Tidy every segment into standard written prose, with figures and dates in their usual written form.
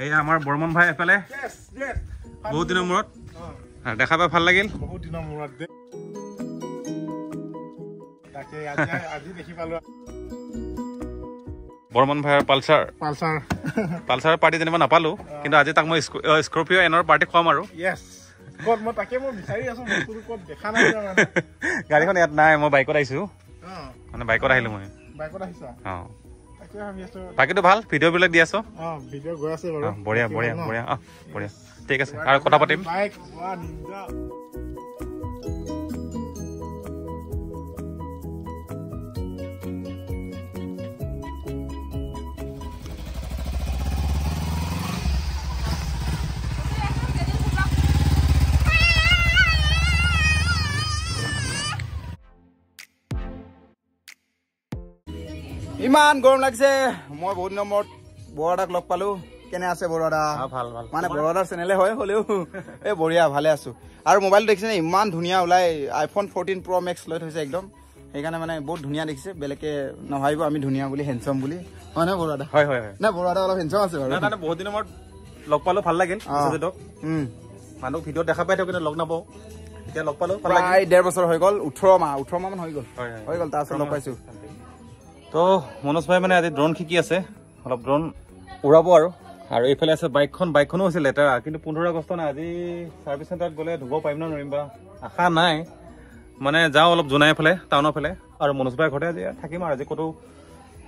এয়া আমাৰ বৰ্মন ভাই এফালে বহুত দিনৰ মূৰত দেখা পাই ভাল লাগিল বহুত দিনৰ মূৰত তাকে আজি দেখি পালো বৰ্মন ভাইৰ পালচাৰ পাৰ্টি যেনিবা নাপালো কিন্তু আজি তাক মই স্কৰপিঅ এনৰ পাৰ্টি খুৱাম আৰু মই তাকে মই বিচাৰি আছো ক'ত দেখা নাই গাড়ীখন ইয়াত নাই মই বাইকত আহিছো মানে বাইকত আহিলো মই বাইকত আহিছা তাকে ভাবি আছো বাকীটো ভাল ভিডিঅ'বিলাক দি আছো ভিডিঅ' গৈ আছে বাৰু বঢ়িয়া বঢ়িয়া বঢ়িয়া বঢ়িয়া ঠিক আছে আৰু কথা পাতিম ইমান গৰম লাগিছে মই বহুত দিনৰ মূৰত বৰদাক লগ পালো কেনে আছে বৰদা ভাল ভাল মানে বৰদাৰ চেনেলে হয় হলেও এই বঢ়িয়া ভালে আছো আৰু মোবাইলটো দেখিছেনে ইমান ধুনীয়া ওলাই আইফোন 14 Pro Max লৈ থৈছে একদম সেইকাৰণে মানে বহুত ধুনীয়া দেখিছে বেলেগে নভাবিব আমি ধুনীয়া বুলি হেণ্ডসাম বুলি হয় না বৰদা হয় হয় হয় না বৰদা অলপ হেণ্ডসাম আছে বাৰু না বহুত দিনৰ মূৰত লগ পালো ভাল লাগিল মানুহ ভিডিঅ' দেখা পাই থাকো কিন্তু লগ নাপাওঁ এতিয়া লগ পালো প্ৰায় 1.5 বছৰ হৈ গ'ল 18 মাহ মান হৈ গ'ল তাৰপিছত লগ পাইছো তো মনোজ ভাই মানে আজি ড্ৰোন শিকি আছে অলপ ড্ৰোন উৰাব আৰু এইফালে আছে বাইকখনো হৈছে লেতেৰা কিন্তু 15 আগষ্ট নাই আজি ছাৰ্ভিচ চেণ্টাৰত গ'লে ধুব পাৰিম না নোৱাৰিম বা আশা নাই মানে যাওঁ অলপ জোনাই ফালে টাউনৰ ফালে আৰু মনোজ ভাই ঘৰতে আজি থাকিম আৰু আজি ক'তো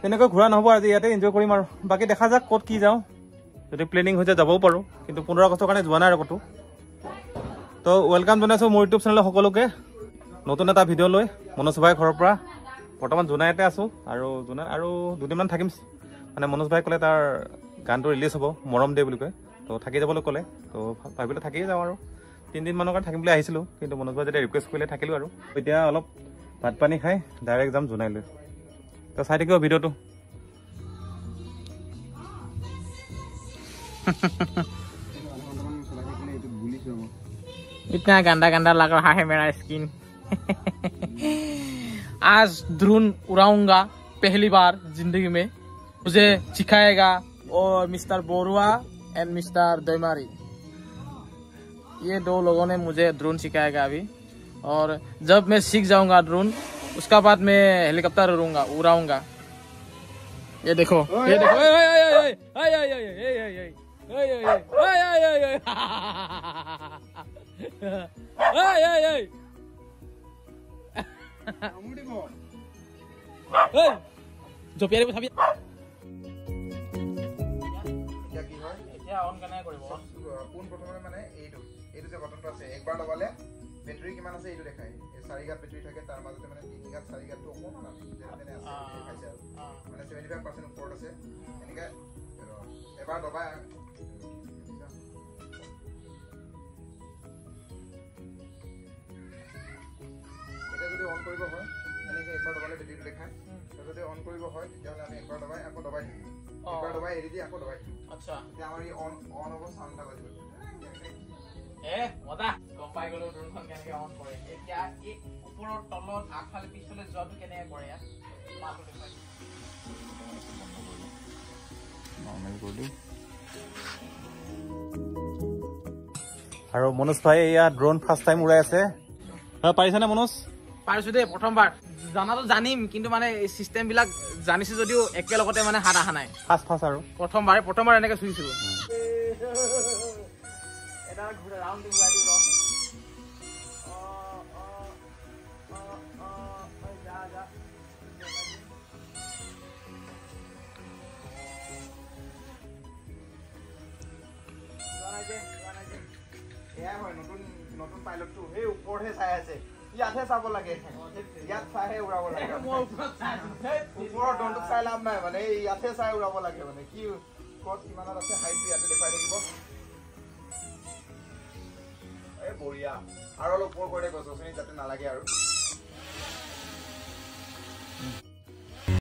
তেনেকৈ ঘূৰা নহ'ব আজি ইয়াতে এনজয় কৰিম আৰু বাকী দেখা যাক ক'ত কি যাওঁ যদি প্লেনিং হৈ যায় যাবও পাৰোঁ কিন্তু 15 আগষ্টৰ কাৰণে যোৱা নাই আৰু ক'তো তো ৱেলকাম জনাইছোঁ মোৰ ইউটিউব চেনেলৰ সকলোকে নতুন এটা ভিডিঅ' লৈ মনোজ ভাই ঘৰৰ পৰা বৰ্তমান জোনাইতে আছোঁ আৰু জোনাই আৰু দুদিনমান থাকিম মানে মনোজ ভাই ক'লে তাৰ গানটো ৰিলিজ হ'ব মৰম দে বুলি কয় তো থাকি যাবলৈ ক'লে তো ভাবিলে থাকিয়ে যাওঁ আৰু 3 দিনমানৰ কাৰণে থাকিম বুলি আহিছিলোঁ কিন্তু মনোজ ভাই যেতিয়া ৰিকুৱেষ্ট কৰিলে থাকিলোঁ আৰু এতিয়া অলপ ভাত পানী খাই ডাইৰেক্ট যাম জোনাইলৈ তো চাই থাকিব ভিডিঅ'টো इतना गंदा गंदा लग रहा है मेरा स्किन आज ड्रोन उड़ाऊंगा पहली बार जिंदगी में मुझे सिखाएगा और mister Boruah and mister Daimary ये 2 लोगों ने मुझे ड्रोन सिखाएगा अभी और जब मैं सीख जाऊंगा ड्रोन उसका बाद मैं हेलीकॉप्टर उड़ाऊंगा ये देखो जो प्यारे भाभी এতিয়া কি হয় এতিয়া অন কেনে কৰিব কোন প্ৰথমে মানে এইটো যে বটনটো আছে একবাৰ দবালে বেটাৰী কিমান আছে এইটো দেখায় এই 4 গাত বেটাৰী থাকে তাৰ মাজতে মানে 3 গাত 4 গাতটো অকমান আছে যেনে আছে দেখাইছে আৰু মানে 75% ওপৰত আছে এনেকে এবাৰ দবাই এটা যদি অন কৰিব হয় এনেকে একবাৰ দবালে বেটাৰীটো দেখায় যদি অন কৰিব হয় তেতিয়াহ'লে আমি একবাৰ দবাই আকৌ দবাই দিম একবাৰ দবাই এৰি দি আকৌ দবাই দিম আচ্ছা এতিয়া আমাৰ এই অন হ'ব সাউণ্ড এটা বাজিব মজা গম পাই গলো ড্ৰোনখন কেনেকে অন কৰে এতিয়া এই ওপৰৰ তলত আগফালে পিছফালে যোৱাটো কেনেকে কৰে ইয়াত মালটো দেখাই নৰ্মেল কৰি দিওঁ আৰু মনোজ ভাই এয়া ড্ৰোন ফাৰ্ষ্ট টাইম উৰাই আছে পাৰিছেনে মনোজ পাৰিছো দেই প্ৰথমবাৰ জানাটো জানিম কিন্তু মানে এই চিষ্টেম বিলাক জানিছো যদিও একেলগতে মানে হাত অহা নাই ফাৰ্ষ্ট আৰু প্ৰথমবাৰ এনেকে চুইছো এটা ঘূৰা ৰাউণ্ড দি ঘূৰাই দিওঁ নতুন পাইলটটো সেই ওপৰতহে চাই আছে ইয়াতহে চাব লাগে ইয়াত চাইহে উৰাব লাগে ওপৰৰ ড্ৰোনটোক চাই লাভ নাই মানে ইয়াতহে চাই উৰাব লাগে মানে কি ক'ত কিমানত আছে হাইটটো ইয়াতে দেখুৱাই থাকিব এই বঢ়িয়া আৰু অলপ ওপৰ কৰি গছ গছনি যাতে নালাগে আৰু